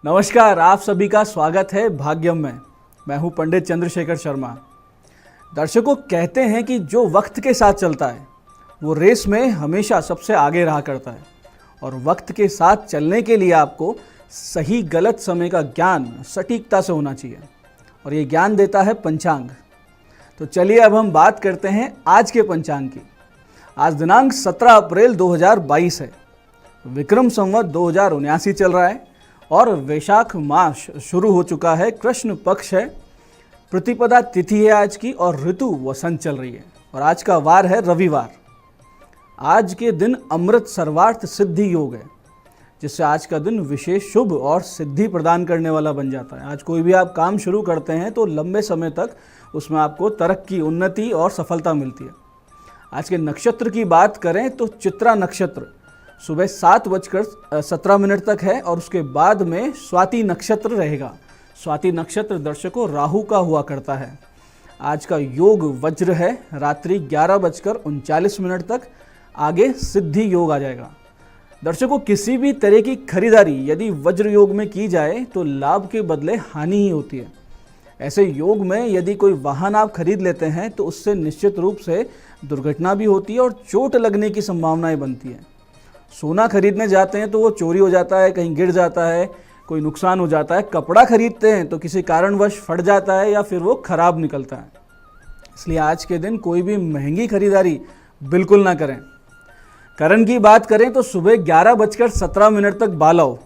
नमस्कार, आप सभी का स्वागत है भाग्यम में। मैं हूं पंडित चंद्रशेखर शर्मा। दर्शकों, कहते हैं कि जो वक्त के साथ चलता है वो रेस में हमेशा सबसे आगे रहा करता है, और वक्त के साथ चलने के लिए आपको सही गलत समय का ज्ञान सटीकता से होना चाहिए, और ये ज्ञान देता है पंचांग। तो चलिए अब हम बात करते हैं आज के पंचांग की। आज दिनांक 17 अप्रैल 2022 है। विक्रम संवत 2079 चल रहा है और वैशाख मास शुरू हो चुका है। कृष्ण पक्ष है, प्रतिपदा तिथि है आज की, और ऋतु वसंत चल रही है। और आज का वार है रविवार। आज के दिन अमृत सर्वार्थ सिद्धि योग है, जिससे आज का दिन विशेष शुभ और सिद्धि प्रदान करने वाला बन जाता है। आज कोई भी आप काम शुरू करते हैं तो लंबे समय तक उसमें आपको तरक्की, उन्नति और सफलता मिलती है। आज के नक्षत्र की बात करें तो चित्रा नक्षत्र सुबह 7:17 तक है, और उसके बाद में स्वाति नक्षत्र रहेगा। स्वाति नक्षत्र दर्शकों राहु का हुआ करता है। आज का योग वज्र है, रात्रि 11:39 तक। आगे सिद्धि योग आ जाएगा। दर्शकों, किसी भी तरह की खरीदारी यदि वज्र योग में की जाए तो लाभ के बदले हानि ही होती है। ऐसे योग में यदि कोई वाहन आप खरीद लेते हैं तो उससे निश्चित रूप से दुर्घटना भी होती है और चोट लगने की संभावनाएं बनती है। सोना खरीदने जाते हैं तो वो चोरी हो जाता है, कहीं गिर जाता है, कोई नुकसान हो जाता है। कपड़ा खरीदते हैं तो किसी कारणवश फट जाता है या फिर वो खराब निकलता है। इसलिए आज के दिन कोई भी महंगी खरीदारी बिल्कुल ना करें। करण की बात करें तो सुबह 11:17 तक बालव,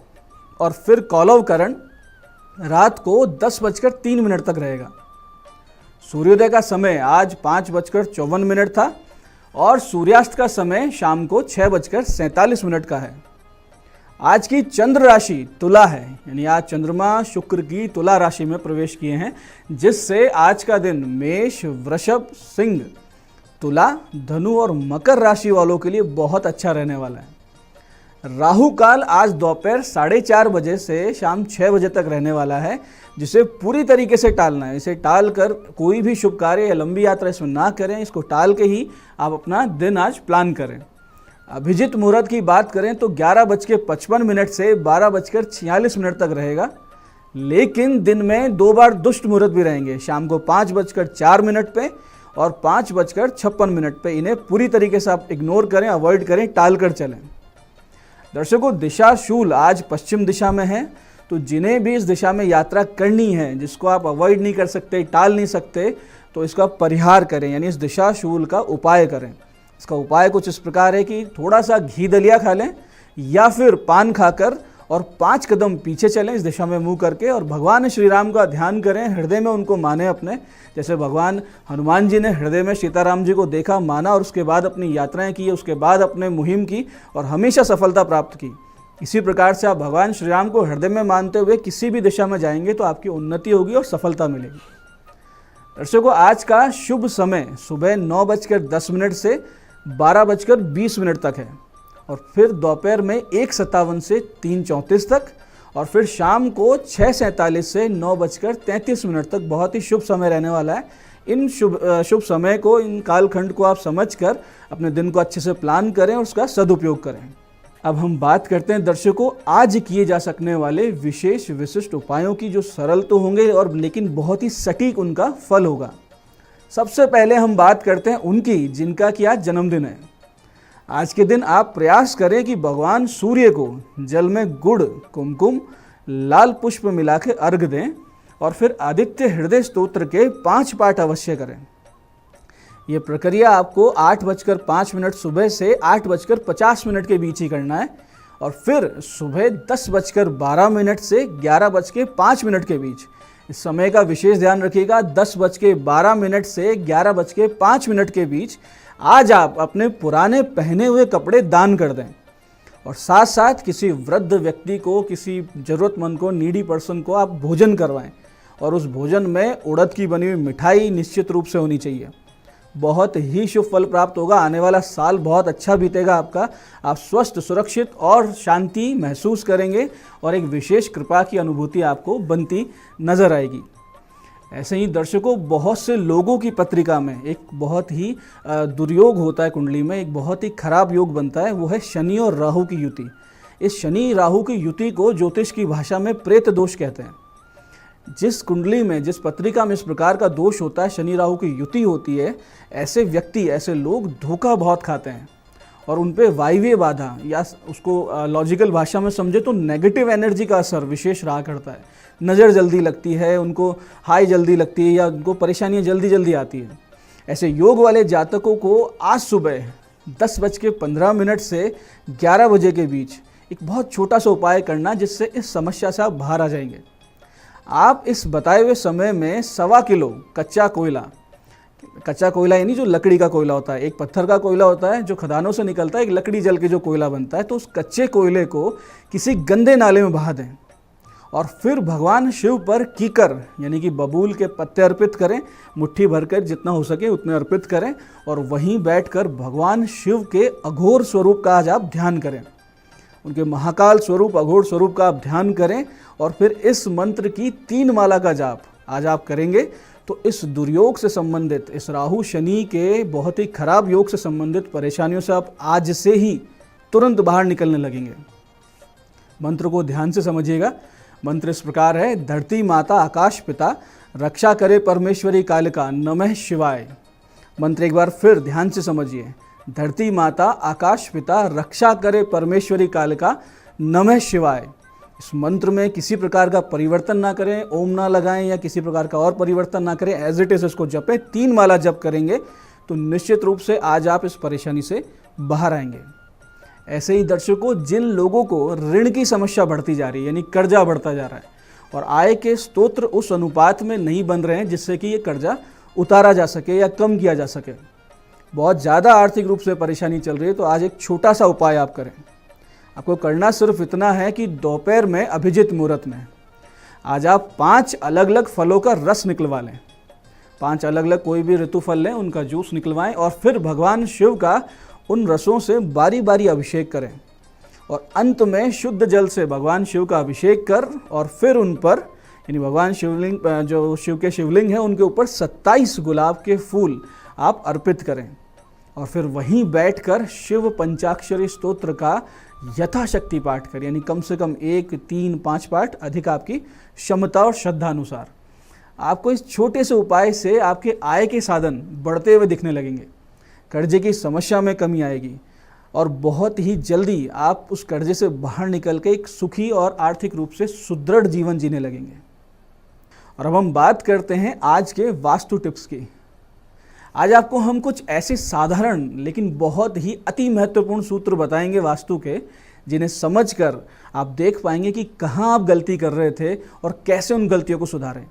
और फिर कौलव करण रात को 10:03 तक रहेगा। सूर्योदय का समय आज 5:54 था, और सूर्यास्त का समय शाम को 6:47 का है। आज की चंद्र राशि तुला है, यानी आज चंद्रमा शुक्र की तुला राशि में प्रवेश किए हैं, जिससे आज का दिन मेष, वृषभ, सिंह, तुला, धनु और मकर राशि वालों के लिए बहुत अच्छा रहने वाला है। राहु काल आज दोपहर 4:30 बजे से शाम 6 बजे तक रहने वाला है, जिसे पूरी तरीके से टालना है। इसे टाल कर कोई भी शुभ कार्य या लंबी यात्रा इसमें ना करें। इसको टाल के ही आप अपना दिन आज प्लान करें। अभिजित मुहूर्त की बात करें तो 11:55 से 12:46 तक रहेगा, लेकिन दिन में 2 बार दुष्ट मुहूर्त भी रहेंगे, शाम को 5:04 पे और 5:56 पे। इन्हें पूरी तरीके से आप इग्नोर करें, अवॉइड करें, टाल कर चलें। दर्शकों, दिशा शूल आज पश्चिम दिशा में है, तो जिन्हें भी इस दिशा में यात्रा करनी है, जिसको आप अवॉइड नहीं कर सकते, टाल नहीं सकते, तो इसका परिहार करें, यानी इस दिशा शूल का उपाय करें। इसका उपाय कुछ इस प्रकार है कि थोड़ा सा घी दलिया खा लें या फिर पान खाकर और 5 कदम पीछे चलें इस दिशा में मुंह करके, और भगवान श्री राम का ध्यान करें, हृदय में उनको माने अपने। जैसे भगवान हनुमान जी ने हृदय में सीताराम जी को देखा, माना, और उसके बाद अपनी यात्राएं की, उसके बाद अपने मुहिम की और हमेशा सफलता प्राप्त की। इसी प्रकार से आप भगवान श्री राम को हृदय में मानते हुए किसी भी दिशा में जाएंगे तो आपकी उन्नति होगी और सफलता मिलेगी। दर्शकों, आज का शुभ समय सुबह 9:10 से 12:20 तक है, और फिर दोपहर में 1:57 से 3:34 तक, और फिर शाम को 6:47 से 9:33 तक बहुत ही शुभ समय रहने वाला है। इन शुभ समय को, इन कालखंड को आप समझकर अपने दिन को अच्छे से प्लान करें और उसका सदुपयोग करें। अब हम बात करते हैं दर्शकों आज किए जा सकने वाले विशेष विशिष्ट उपायों की, जो सरल तो होंगे और लेकिन बहुत ही सटीक उनका फल होगा। सबसे पहले हम बात करते हैं उनकी जिनका कि आज जन्मदिन है। आज के दिन आप प्रयास करें कि भगवान सूर्य को जल में गुड़, कुमकुम, लाल पुष्प मिला के अर्घ दें, और फिर आदित्य हृदय स्तोत्र के 5 पाठ अवश्य करें। ये प्रक्रिया आपको 8:05 सुबह से 8:50 के बीच ही करना है, और फिर सुबह 10:12 से 11:05 के बीच। इस समय का विशेष ध्यान रखिएगा। 10:12 से 11:05 के बीच आज आप अपने पुराने पहने हुए कपड़े दान कर दें, और साथ साथ किसी वृद्ध व्यक्ति को, किसी ज़रूरतमंद को, नीडी पर्सन को आप भोजन करवाएं, और उस भोजन में उड़द की बनी हुई मिठाई निश्चित रूप से होनी चाहिए। बहुत ही शुभ फल प्राप्त होगा। आने वाला साल बहुत अच्छा बीतेगा आपका। आप स्वस्थ, सुरक्षित और शांति महसूस करेंगे, और एक विशेष कृपा की अनुभूति आपको बनती नजर आएगी। ऐसे ही दर्शकों, बहुत से लोगों की पत्रिका में एक बहुत ही दुर्योग होता है, कुंडली में एक बहुत ही खराब योग बनता है, वो है शनि और राहु की युति। इस शनि राहु की युति को ज्योतिष की भाषा में प्रेत दोष कहते हैं। जिस कुंडली में, जिस पत्रिका में इस प्रकार का दोष होता है, शनि राहु की युति होती है, ऐसे व्यक्ति, ऐसे लोग धोखा बहुत खाते हैं और उन पे वायवीय बाधा या उसको लॉजिकल भाषा में समझे तो नेगेटिव एनर्जी का असर विशेष रहा करता है। नज़र जल्दी लगती है, उनको हाई जल्दी लगती है या उनको परेशानियां जल्दी जल्दी आती है। ऐसे योग वाले जातकों को आज सुबह 10:15 से 11 बजे के बीच एक बहुत छोटा सा उपाय करना, जिससे इस समस्या से आप बाहर आ जाएंगे। आप इस बताए हुए समय में 1.25 किलो कच्चा कोयला यानी जो लकड़ी का कोयला होता है, एक पत्थर का कोयला होता है जो खदानों से निकलता है, एक लकड़ी जल के जो कोयला बनता है, तो उस कच्चे कोयले को किसी गंदे नाले में बहा दें और फिर भगवान शिव पर कीकर यानी कि बबूल के पत्ते अर्पित करें। मुट्ठी भरकर जितना हो सके उतने अर्पित करें और वहीं बैठकर भगवान शिव के अघोर स्वरूप का आज आप ध्यान करें। उनके महाकाल स्वरूप, अघोर स्वरूप का आप ध्यान करें और फिर इस मंत्र की 3 माला का जाप आज आप करेंगे तो इस दुर्योग से संबंधित, इस राहु शनि के बहुत ही खराब योग से संबंधित परेशानियों से आप आज से ही तुरंत बाहर निकलने लगेंगे। मंत्र को ध्यान से समझिएगा। मंत्र इस प्रकार है, धरती माता आकाश पिता रक्षा करे परमेश्वरी कालिका नमः शिवाय। मंत्र एक बार फिर ध्यान से समझिए, धरती माता आकाश पिता रक्षा करे परमेश्वरी कालिका नमः शिवाय। इस मंत्र में किसी प्रकार का परिवर्तन ना करें, ओम ना लगाएं या किसी प्रकार का और परिवर्तन ना करें, एज इट इज इसको जपें। 3 माला जप करेंगे तो निश्चित रूप से आज आप इस परेशानी से बाहर आएंगे। ऐसे ही दर्शकों, जिन लोगों को ऋण की समस्या बढ़ती जा रही है यानी कर्जा बढ़ता जा रहा है और आय के स्तोत्र उस अनुपात में नहीं बन रहे हैं जिससे कि ये कर्जा उतारा जा सके या कम किया जा सके, बहुत ज़्यादा आर्थिक रूप से परेशानी चल रही है, तो आज एक छोटा सा उपाय आप करें। आपको करना सिर्फ इतना है कि दोपहर में अभिजित मुहूर्त में आज आप 5 अलग अलग फलों का रस निकलवा लें। 5 अलग अलग कोई भी ऋतु फल लें, उनका जूस निकलवाएं और फिर भगवान शिव का उन रसों से बारी बारी अभिषेक करें और अंत में शुद्ध जल से भगवान शिव का अभिषेक कर और फिर उन पर यानी भगवान शिवलिंग, जो शिव के शिवलिंग है, उनके ऊपर 27 गुलाब के फूल आप अर्पित करें और फिर वहीं बैठकर शिव पंचाक्षरी स्तोत्र का यथाशक्ति पाठ करें, यानी कम से कम 1, 3, 5 पाठ, अधिक आपकी क्षमता और श्रद्धा अनुसार। आपको इस छोटे से उपाय से आपके आय के साधन बढ़ते हुए दिखने लगेंगे, कर्जे की समस्या में कमी आएगी और बहुत ही जल्दी आप उस कर्जे से बाहर निकल के एक सुखी और आर्थिक रूप से सुदृढ़ जीवन जीने लगेंगे। और अब हम बात करते हैं आज के वास्तु टिप्स की। आज आपको हम कुछ ऐसे साधारण लेकिन बहुत ही अति महत्वपूर्ण सूत्र बताएंगे वास्तु के, जिन्हें समझकर आप देख पाएंगे कि कहाँ आप गलती कर रहे थे और कैसे उन गलतियों को सुधारें।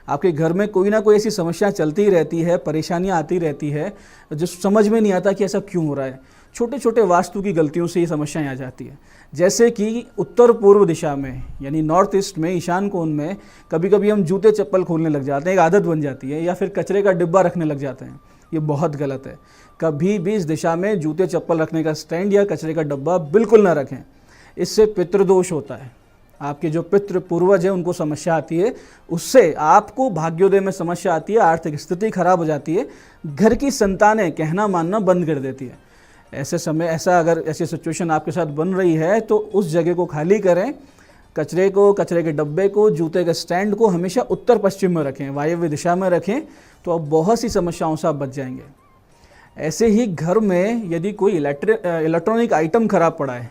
आपके घर में कोई ना कोई ऐसी समस्या चलती रहती है, परेशानियां आती रहती है, जो समझ में नहीं आता कि ऐसा क्यों हो रहा है। छोटे छोटे वास्तु की गलतियों से ये समस्याएं आ जाती है। जैसे कि उत्तर पूर्व दिशा में यानी नॉर्थ ईस्ट में, ईशान कोण में कभी कभी हम जूते चप्पल खोलने लग जाते हैं, एक आदत बन जाती है, या फिर कचरे का डिब्बा रखने लग जाते हैं। ये बहुत गलत है। कभी भी इस दिशा में जूते चप्पल रखने का स्टैंड या कचरे का डब्बा बिल्कुल ना रखें, इससे पितृदोष होता है। आपके जो पितृ पूर्वज है उनको समस्या आती है, उससे आपको भाग्योदय में समस्या आती है, आर्थिक स्थिति खराब हो जाती है, घर की संतानें कहना मानना बंद कर देती है। ऐसे समय अगर ऐसी सिचुएशन आपके साथ बन रही है तो उस जगह को खाली करें, कचरे के डब्बे को, जूते के स्टैंड को हमेशा उत्तर पश्चिम में रखें, वायव्य दिशा में रखें, तो अब बहुत सी समस्याओं से आप बच जाएंगे। ऐसे ही घर में यदि कोई इलेक्ट्रॉनिक आइटम खराब पड़ा है,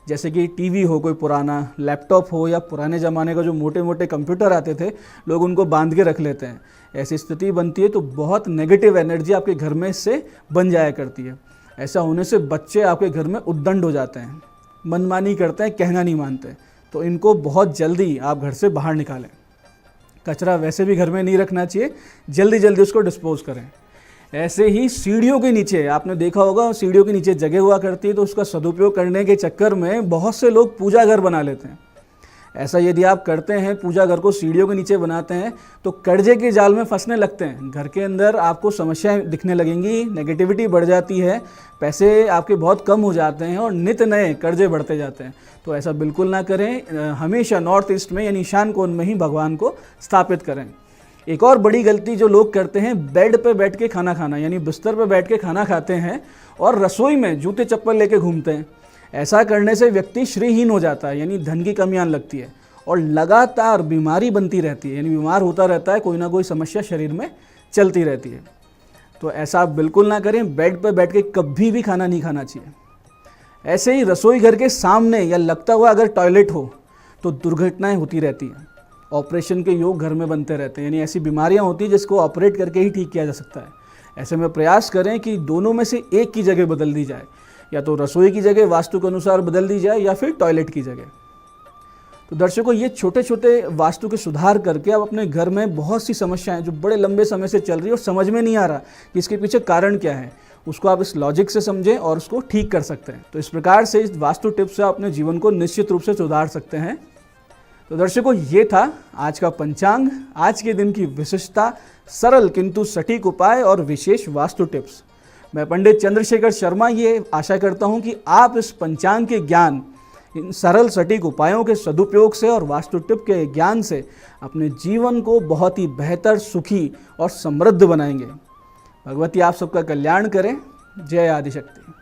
जैसे कि टीवी हो, कोई पुराना लैपटॉप हो, या पुराने ज़माने का जो मोटे मोटे कंप्यूटर आते थे, लोग उनको बांध के रख लेते हैं, ऐसी स्थिति बनती है तो बहुत नेगेटिव एनर्जी आपके घर में इससे बन जाया करती है। ऐसा होने से बच्चे आपके घर में उद्दंड हो जाते हैं, मनमानी करते हैं, कहना नहीं मानते, तो इनको बहुत जल्दी आप घर से बाहर निकालें। कचरा वैसे भी घर में नहीं रखना चाहिए, जल्दी जल्दी उसको डिस्पोज करें। ऐसे ही सीढ़ियों के नीचे, आपने देखा होगा सीढ़ियों के नीचे जगह हुआ करती है, तो उसका सदुपयोग करने के चक्कर में बहुत से लोग पूजा घर बना लेते हैं। ऐसा यदि आप करते हैं, पूजा घर को सीढ़ियों के नीचे बनाते हैं, तो कर्जे के जाल में फंसने लगते हैं। घर के अंदर आपको समस्याएं दिखने लगेंगी, नेगेटिविटी बढ़ जाती है, पैसे आपके बहुत कम हो जाते हैं और नित नए कर्जे बढ़ते जाते हैं। तो ऐसा बिल्कुल ना करें। हमेशा नॉर्थ ईस्ट में यानी ईशान कोण में ही भगवान को स्थापित करें। एक और बड़ी गलती जो लोग करते हैं, बेड पे बैठ के खाना खाना, यानी बिस्तर पे बैठ के खाना खाते हैं और रसोई में जूते चप्पल लेके घूमते हैं। ऐसा करने से व्यक्ति श्रीहीन हो जाता है, यानी धन की कमी आने लगती है और लगातार बीमारी बनती रहती है, यानी बीमार होता रहता है, कोई ना कोई समस्या शरीर में चलती रहती है। तो ऐसा आप बिल्कुल ना करें। बेड पर बैठ के कभी भी खाना नहीं खाना चाहिए। ऐसे ही रसोई घर के सामने या लगता हुआ अगर टॉयलेट हो तो दुर्घटनाएं होती रहती हैं। ऑपरेशन के योग घर में बनते रहते हैं, यानी ऐसी बीमारियां होती हैं जिसको ऑपरेट करके ही ठीक किया जा सकता है। ऐसे में प्रयास करें कि दोनों में से एक की जगह बदल दी जाए, या तो रसोई की जगह वास्तु के अनुसार बदल दी जाए या फिर टॉयलेट की जगह। तो दर्शकों, ये छोटे छोटे वास्तु के सुधार करके आप अपने घर में बहुत सी समस्याएं जो बड़े लंबे समय से चल रही है और समझ में नहीं आ रहा कि इसके पीछे कारण क्या है, उसको आप इस लॉजिक से समझें और उसको ठीक कर सकते हैं। तो इस प्रकार से इस वास्तु टिप्स से आप अपने जीवन को निश्चित रूप से सुधार सकते हैं। तो दर्शकों, ये था आज का पंचांग, आज के दिन की विशिष्टता, सरल किंतु सटीक उपाय और विशेष वास्तु टिप्स। मैं पंडित चंद्रशेखर शर्मा ये आशा करता हूँ कि आप इस पंचांग के ज्ञान, इन सरल सटीक उपायों के सदुपयोग से और वास्तु टिप के ज्ञान से अपने जीवन को बहुत ही बेहतर, सुखी और समृद्ध बनाएंगे। भगवती आप सबका कल्याण करें। जय आदिशक्ति।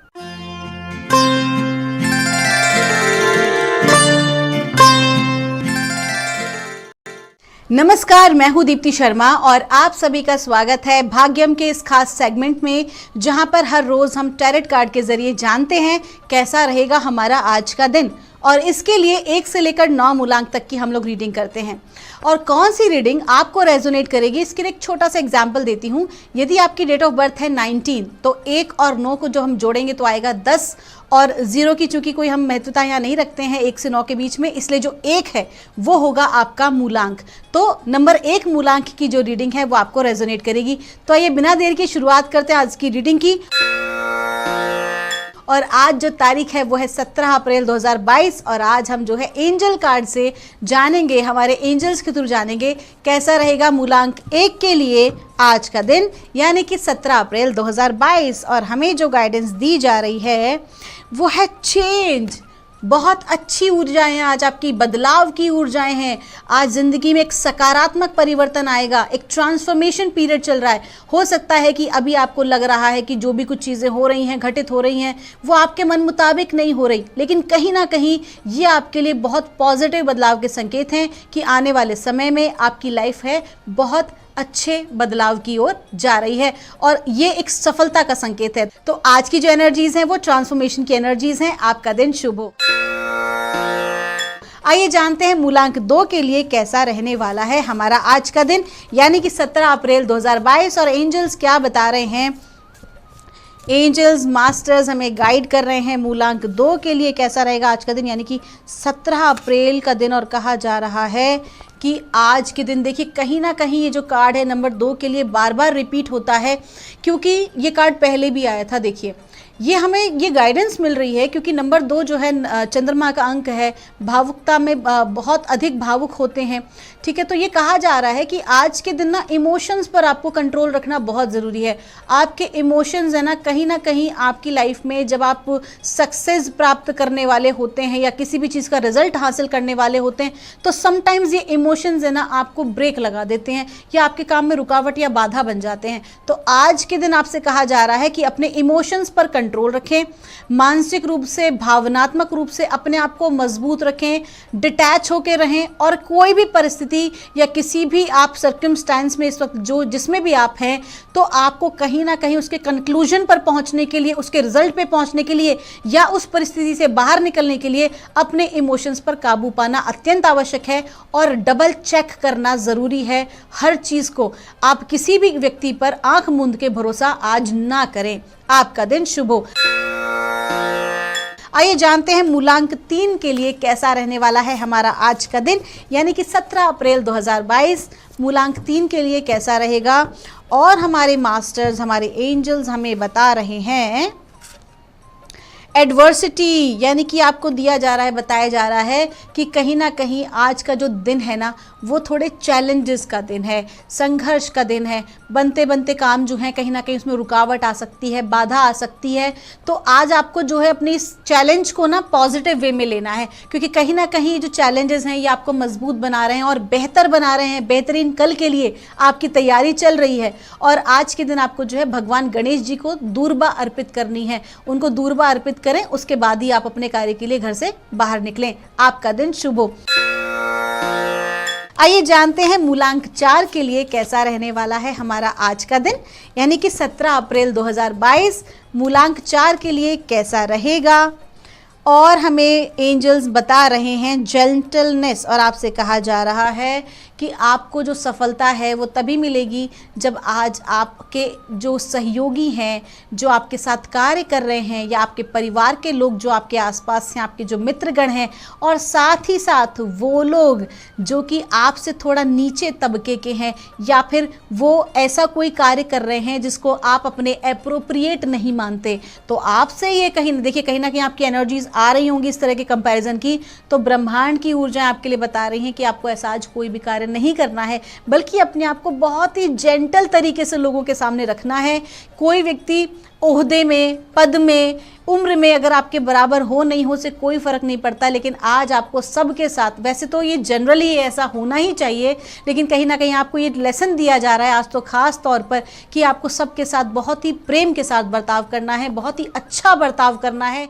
नमस्कार, मैं हूं दीप्ति शर्मा और आप सभी का स्वागत है भाग्यम के इस खास सेगमेंट में, जहां पर हर रोज हम टैरेट कार्ड के जरिए जानते हैं कैसा रहेगा हमारा आज का दिन। और इसके लिए 1 से लेकर 9 मूलांक तक की हम लोग रीडिंग करते हैं। और कौन सी रीडिंग आपको रेजोनेट करेगी, इसके लिए एक छोटा सा एग्जाम्पल देती हूँ। यदि आपकी डेट ऑफ बर्थ है 19, तो 1 और 9 को जो हम जोड़ेंगे तो आएगा 10, और 0 की चूंकि कोई हम महत्वता यहाँ नहीं रखते हैं 1 से 9 के बीच में, इसलिए जो 1 है वो होगा आपका मूलांक। तो नंबर 1 मूलांक की जो रीडिंग है वो आपको रेजोनेट करेगी। तो आइए बिना देर की शुरुआत करते हैं आज की रीडिंग की। और आज जो तारीख है वो है 17 अप्रैल 2022 और आज हम जो है एंजल कार्ड से जानेंगे, हमारे एंजल्स के थ्रू जानेंगे कैसा रहेगा मूलांक 1 के लिए आज का दिन, यानी कि 17 अप्रैल 2022। और हमें जो गाइडेंस दी जा रही है वो है चेंज। बहुत अच्छी ऊर्जाएं हैं आज आपकी, बदलाव की ऊर्जाएं हैं। आज ज़िंदगी में एक सकारात्मक परिवर्तन आएगा, एक ट्रांसफॉर्मेशन पीरियड चल रहा है। हो सकता है कि अभी आपको लग रहा है कि जो भी कुछ चीज़ें हो रही हैं, घटित हो रही हैं, वो आपके मन मुताबिक नहीं हो रही, लेकिन कहीं ना कहीं ये आपके लिए बहुत पॉजिटिव बदलाव के संकेत हैं कि आने वाले समय में आपकी लाइफ है बहुत अच्छे बदलाव की ओर जा रही है और ये एक सफलता का संकेत है। तो आज की जो एनर्जीज हैं वो ट्रांसफॉर्मेशन की एनर्जीज हैं। आपका दिन शुभ हो। आइए जानते हैं मूलांक 2 के लिए कैसा रहने वाला है हमारा आज का दिन, यानी कि 17 अप्रैल 2022। और एंजल्स क्या बता रहे हैं, एंजल्स मास्टर्स हमें गाइड कर रहे हैं मूलांक 2 के लिए कैसा रहेगा आज का दिन, यानी कि 17 अप्रैल का दिन। और कहा जा रहा है कि आज के दिन देखिए कहीं ना कहीं ये जो कार्ड है नंबर 2 के लिए बार बार रिपीट होता है, क्योंकि ये कार्ड पहले भी आया था। देखिए ये हमें ये गाइडेंस मिल रही है क्योंकि नंबर 2 जो है चंद्रमा का अंक है, भावुकता में बहुत अधिक भावुक होते हैं। ठीक है, तो ये कहा जा रहा है कि आज के दिन ना इमोशंस पर आपको कंट्रोल रखना बहुत ज़रूरी है। आपके इमोशंस है ना कहीं आपकी लाइफ में जब आप सक्सेस प्राप्त करने वाले होते हैं या किसी भी चीज़ का रिजल्ट हासिल करने वाले होते हैं, तो समटाइम्स ये इमोशंस है ना आपको ब्रेक लगा देते हैं या आपके काम में रुकावट या बाधा बन जाते हैं। तो आज के दिन आपसे कहा जा रहा है कि अपने इमोशंस पर कंट्रोल रखें, मानसिक रूप से, भावनात्मक रूप से अपने आप को मजबूत रखें, डिटैच होकर रहें और कोई भी परिस्थिति या किसी भी आप सर्कमस्टेंस में इस वक्त जो जिसमें भी आप हैं, तो आपको कहीं ना कहीं उसके कंक्लूजन पर पहुंचने के लिए, उसके रिजल्ट पे पहुंचने के लिए या उस परिस्थिति से बाहर निकलने के लिए अपने इमोशंस पर काबू पाना अत्यंत आवश्यक है और डबल चेक करना ज़रूरी है। हर चीज़ को आप किसी भी व्यक्ति पर आंख मूंद के भरोसा आज ना करें। आपका दिन शुभ हो। आइए जानते हैं मूलांक 3 के लिए कैसा रहने वाला है हमारा आज का दिन, यानी कि 17 अप्रैल 2022 मूलांक 3 के लिए कैसा रहेगा। और हमारे मास्टर्स, हमारे एंजल्स हमें बता रहे हैं एडवर्सिटी, यानी कि आपको दिया जा रहा है, बताया जा रहा है कि कहीं ना कहीं आज का जो दिन है ना वो थोड़े चैलेंजेस का दिन है, संघर्ष का दिन है। बनते बनते काम जो है कहीं ना कहीं उसमें रुकावट आ सकती है, बाधा आ सकती है। तो आज आपको जो है अपनी इस चैलेंज को ना पॉजिटिव वे में लेना है, क्योंकि कहीं ना कहीं जो चैलेंजेस हैं ये आपको मजबूत बना रहे हैं और बेहतर बना रहे हैं। बेहतरीन कल के लिए आपकी तैयारी चल रही है। और आज के दिन आपको जो है भगवान गणेश जी को दूर्बा अर्पित करनी है, उनको दूर्बा अर्पित करें, उसके बाद ही आप अपने कार्य के लिए घर से बाहर निकलें। आपका दिन शुभ हो। आइए जानते हैं मूलांक 4 के लिए कैसा रहने वाला है हमारा आज का दिन, यानी कि 17 अप्रैल 2022 मूलांक 4 के लिए कैसा रहेगा। और हमें एंजल्स बता रहे हैं जेंटलनेस, और आपसे कहा जा रहा है कि आपको जो सफलता है वो तभी मिलेगी जब आज आपके जो सहयोगी हैं, जो आपके साथ कार्य कर रहे हैं, या आपके परिवार के लोग जो आपके आसपास हैं, आपके जो मित्रगण हैं, और साथ ही साथ वो लोग जो कि आपसे थोड़ा नीचे तबके के हैं, या फिर वो ऐसा कोई कार्य कर रहे हैं जिसको आप अपने एप्रोप्रिएट नहीं मानते, तो आपसे ये देखिए कहीं ना कहीं आपकी एनर्जीज आ रही होंगी इस तरह के कंपैरिजन की। तो ब्रह्मांड की ऊर्जाएं आपके लिए बता रही हैं कि आपको ऐसा आज कोई भी कार्य नहीं करना है, बल्कि अपने आप को बहुत ही जेंटल तरीके से लोगों के सामने रखना है। कोई व्यक्ति ओहदे में, पद में, उम्र में अगर आपके बराबर हो नहीं हो से कोई फर्क नहीं पड़ता, लेकिन आज आपको सबके साथ, वैसे तो ये जनरली ऐसा होना ही चाहिए, लेकिन कहीं ना कहीं आपको ये लेसन दिया जा रहा है आज तो खास तौर पर कि आपको सबके साथ बहुत ही प्रेम के साथ बर्ताव करना है, बहुत ही अच्छा बर्ताव करना है।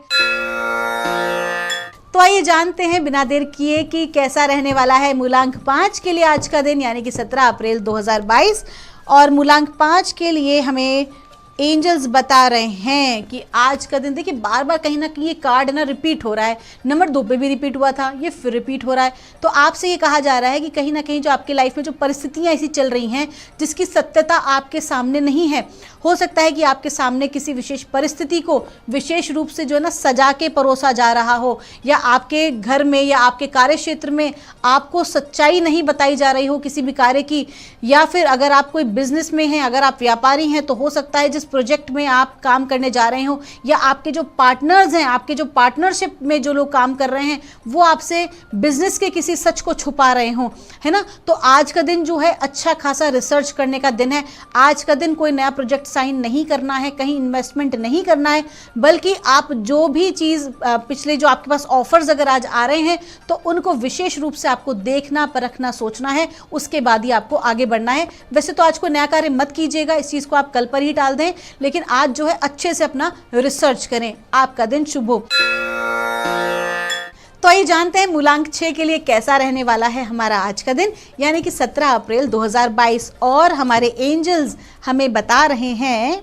तो आइए जानते हैं बिना देर किए कि कैसा रहने वाला है मूलांक 5 के लिए आज का दिन, यानी कि 17 अप्रैल 2022। और मूलांक 5 के लिए हमें एंजल्स बता रहे हैं कि आज का दिन, देखिए बार बार कहीं ना कहीं ये कार्ड ना रिपीट हो रहा है, नंबर 2 पे भी रिपीट हुआ था, ये फिर रिपीट हो रहा है। तो आपसे ये कहा जा रहा है कि कहीं ना कहीं जो आपके लाइफ में जो परिस्थितियां ऐसी चल रही हैं जिसकी सत्यता आपके सामने नहीं है, हो सकता है कि आपके सामने किसी विशेष परिस्थिति को विशेष रूप से जो है ना सजा के परोसा जा रहा हो, या आपके घर में या आपके कार्य क्षेत्र में आपको सच्चाई नहीं बताई जा रही हो किसी भी कार्य की, या फिर अगर आप कोई बिजनेस में हैं, अगर आप व्यापारी हैं, तो हो सकता है जिस प्रोजेक्ट में आप काम करने जा रहे हो, या आपके जो पार्टनर्स हैं, आपके जो पार्टनरशिप में जो लोग काम कर रहे हैं, वो आपसे बिजनेस के किसी सच को छुपा रहे हो, है ना। तो आज का दिन जो है अच्छा खासा रिसर्च करने का दिन है। आज का दिन कोई नया प्रोजेक्ट साइन नहीं करना है, कहीं इन्वेस्टमेंट नहीं करना है, बल्कि आप जो भी चीज़ पिछले जो आपके पास ऑफर्स अगर आज आ रहे हैं तो उनको विशेष रूप से आपको देखना, परखना, सोचना है, उसके बाद ही आपको आगे बढ़ना है। वैसे तो आज कोई नया कार्य मत कीजिएगा, इस चीज़ को आप कल पर ही टाल दें, लेकिन आज जो है अच्छे से अपना रिसर्च करें। आपका दिन शुभ हो। तो आइए जानते हैं मूलांक 6 के लिए कैसा रहने वाला है हमारा आज का दिन, यानी कि 17 अप्रैल 2022। और हमारे एंजल्स हमें बता रहे हैं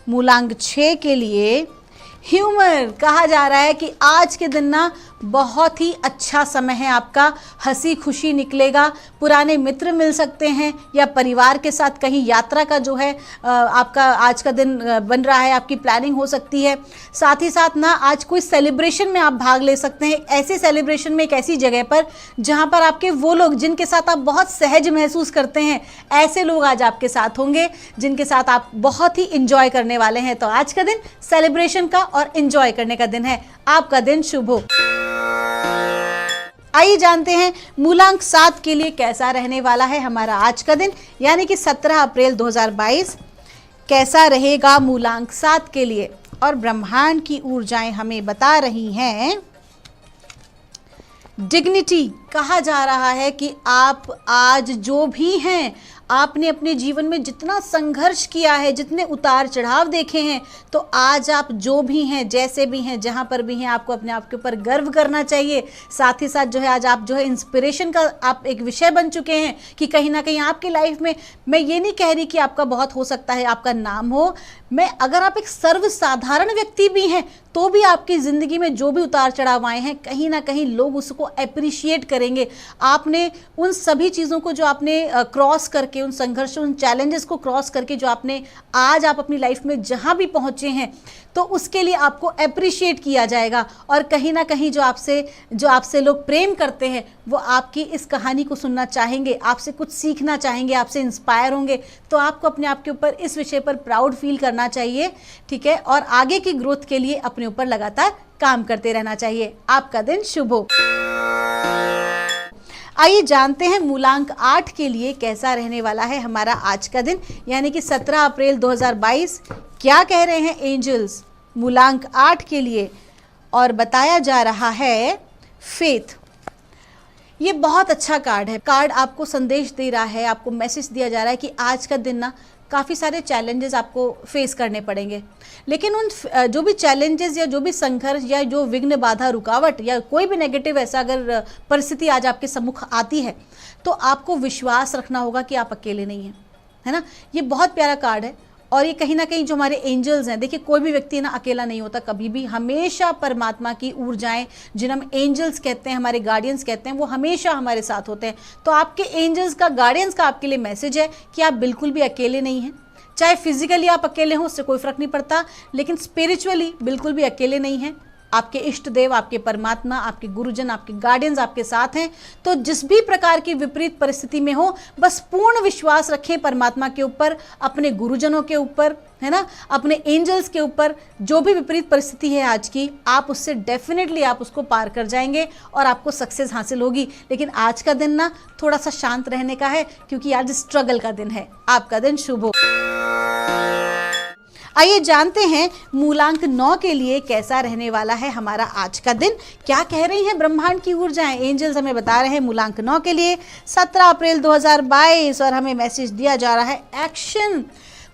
मूलांक 6 के लिए ह्यूमर। कहा जा रहा है कि आज के दिन ना बहुत ही अच्छा समय है आपका, हंसी खुशी निकलेगा, पुराने मित्र मिल सकते हैं, या परिवार के साथ कहीं यात्रा का जो है आपका आज का दिन बन रहा है, आपकी प्लानिंग हो सकती है। साथ ही साथ ना आज कोई सेलिब्रेशन में आप भाग ले सकते हैं, ऐसे सेलिब्रेशन में एक ऐसी जगह पर जहां पर आपके वो लोग जिनके साथ आप बहुत सहज महसूस करते हैं, ऐसे लोग आज आपके साथ होंगे जिनके साथ आप बहुत ही इंजॉय करने वाले हैं। तो आज का दिन सेलिब्रेशन का और इंजॉय करने का दिन है। आपका दिन शुभ हो। आइए जानते हैं मूलांक 7 के लिए कैसा रहने वाला है हमारा आज का दिन, यानी कि 17 अप्रैल 2022 कैसा रहेगा मूलांक 7 के लिए। और ब्रह्मांड की ऊर्जाएं हमें बता रही हैं डिग्निटी। कहा जा रहा है कि आप आज जो भी हैं, आपने अपने जीवन में जितना संघर्ष किया है, जितने उतार चढ़ाव देखे हैं, तो आज आप जो भी हैं, जैसे भी हैं, जहाँ पर भी हैं, आपको अपने आप के ऊपर गर्व करना चाहिए। साथ ही साथ जो है आज आप जो है इंस्पिरेशन का आप एक विषय बन चुके हैं कि कहीं ना कहीं आपकी लाइफ में, मैं ये नहीं कह रही कि आपका बहुत हो सकता है आपका नाम हो, मैं अगर आप एक सर्वसाधारण व्यक्ति भी हैं तो भी आपकी ज़िंदगी में जो भी उतार चढ़ाव आए हैं, कहीं ना कहीं लोग उसको अप्रिशिएट करेंगे। आपने उन सभी चीज़ों को जो आपने क्रॉस करके, उन संघर्षों, उन चैलेंजेस को क्रॉस करके जो आपने आज आप अपनी लाइफ में जहाँ भी पहुँचे हैं, तो उसके लिए आपको अप्रिशिएट किया जाएगा। और कहीं ना कहीं जो आपसे लोग प्रेम करते हैं वो आपकी इस कहानी को सुनना चाहेंगे, आपसे कुछ सीखना चाहेंगे, आपसे इंस्पायर होंगे। तो आपको अपने आप के ऊपर इस विषय पर प्राउड फील करना चाहिए, ठीक है, और आगे की ग्रोथ के लिए अपने ऊपर लगातार काम करते रहना चाहिए। आपका दिन शुभ हो। आइए जानते हैं मूलांक 8 के लिए कैसा रहने वाला है हमारा आज का दिन, यानी कि 17 अप्रैल 2022 क्या कह रहे हैं एंजल्स मूलांक 8 के लिए। और बताया जा रहा है फेथ। ये बहुत अच्छा कार्ड है। कार्ड आपको संदेश दे रहा है, आपको मैसेज दिया जा रहा है कि आज का दिन ना काफ़ी सारे चैलेंजेस आपको फेस करने पड़ेंगे। लेकिन उन जो भी चैलेंजेस या जो भी संघर्ष या जो विघ्न, बाधा, रुकावट या कोई भी नेगेटिव ऐसा अगर परिस्थिति आज आपके सम्मुख आती है तो आपको विश्वास रखना होगा कि आप अकेले नहीं हैं, है ना। ये बहुत प्यारा कार्ड है और ये कहीं ना कहीं जो हमारे एंजल्स हैं, देखिए कोई भी व्यक्ति ना अकेला नहीं होता कभी भी, हमेशा परमात्मा की ऊर्जाएं जिन्हें हम एंजल्स कहते हैं, हमारे गार्डियंस कहते हैं, वो हमेशा हमारे साथ होते हैं। तो आपके एंजल्स का, गार्डियंस का आपके लिए मैसेज है कि आप बिल्कुल भी अकेले नहीं हैं। चाहे फिजिकली आप अकेले हों उससे कोई फर्क नहीं पड़ता, लेकिन स्पिरिचुअली बिल्कुल भी अकेले नहीं हैं। आपके इष्ट देव, आपके परमात्मा, आपके गुरुजन, आपके गार्डियंस आपके साथ हैं। तो जिस भी प्रकार की विपरीत परिस्थिति में हो, बस पूर्ण विश्वास रखें परमात्मा के ऊपर, अपने गुरुजनों के ऊपर, है ना, अपने एंजल्स के ऊपर। जो भी विपरीत परिस्थिति है आज की, आप उससे डेफिनेटली आप उसको पार कर जाएंगे और आपको सक्सेस हासिल होगी। लेकिन आज का दिन ना थोड़ा सा शांत रहने का है, क्योंकि आज स्ट्रगल का दिन है। आपका दिन शुभ हो। आइए जानते हैं मूलांक 9 के लिए कैसा रहने वाला है हमारा आज का दिन। क्या कह रही हैं ब्रह्मांड की ऊर्जाएं, एंजल्स हमें बता रहे हैं मूलांक 9 के लिए 17 अप्रैल 2022, और हमें मैसेज दिया जा रहा है एक्शन।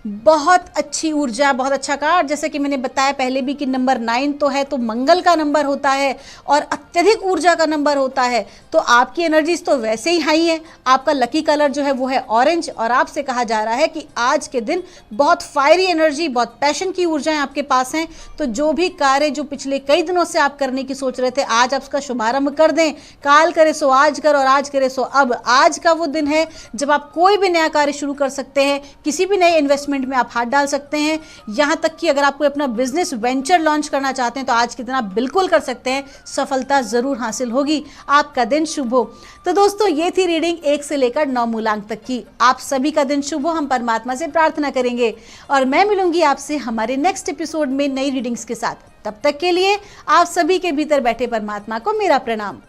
बहुत अच्छी ऊर्जा, बहुत अच्छा कार्ड। जैसे कि मैंने बताया पहले भी कि नंबर 9 तो है, तो मंगल का नंबर होता है और अत्यधिक ऊर्जा का नंबर होता है। तो आपकी एनर्जीज तो वैसे ही हाई है। आपका लकी कलर जो है वो है ऑरेंज, और आपसे कहा जा रहा है कि आज के दिन बहुत फायरी एनर्जी, बहुत पैशन की ऊर्जाएं आपके पास हैं। तो जो भी कार्य जो पिछले कई दिनों से आप करने की सोच रहे थे, आज आप उसका शुभारंभ कर दें। काल करे सो आज कर और आज करे सो अब। आज का वो दिन है जब आप कोई भी नया कार्य शुरू कर सकते हैं, किसी भी नए इन्वेस्टमेंट में आप हाथ डाल सकते हैं। यहां तक कि अगर आप कोई अपना बिजनेस वेंचर लॉन्च करना चाहते हैं तो आज के दिन आप बिल्कुल कर सकते हैं, सफलता जरूर हासिल होगी। आपका दिन शुभ हो। तो दोस्तों, ये थी रीडिंग 1 से लेकर 9 मूलांक तक की। आप सभी का दिन शुभ हो, हम परमात्मा से प्रार्थना करेंगे और मैं मिलूंगी आपसे हमारे नेक्स्ट एपिसोड में नई रीडिंग्स के साथ। तब तक के लिए आप सभी के भीतर बैठे परमात्मा को मेरा प्रणाम।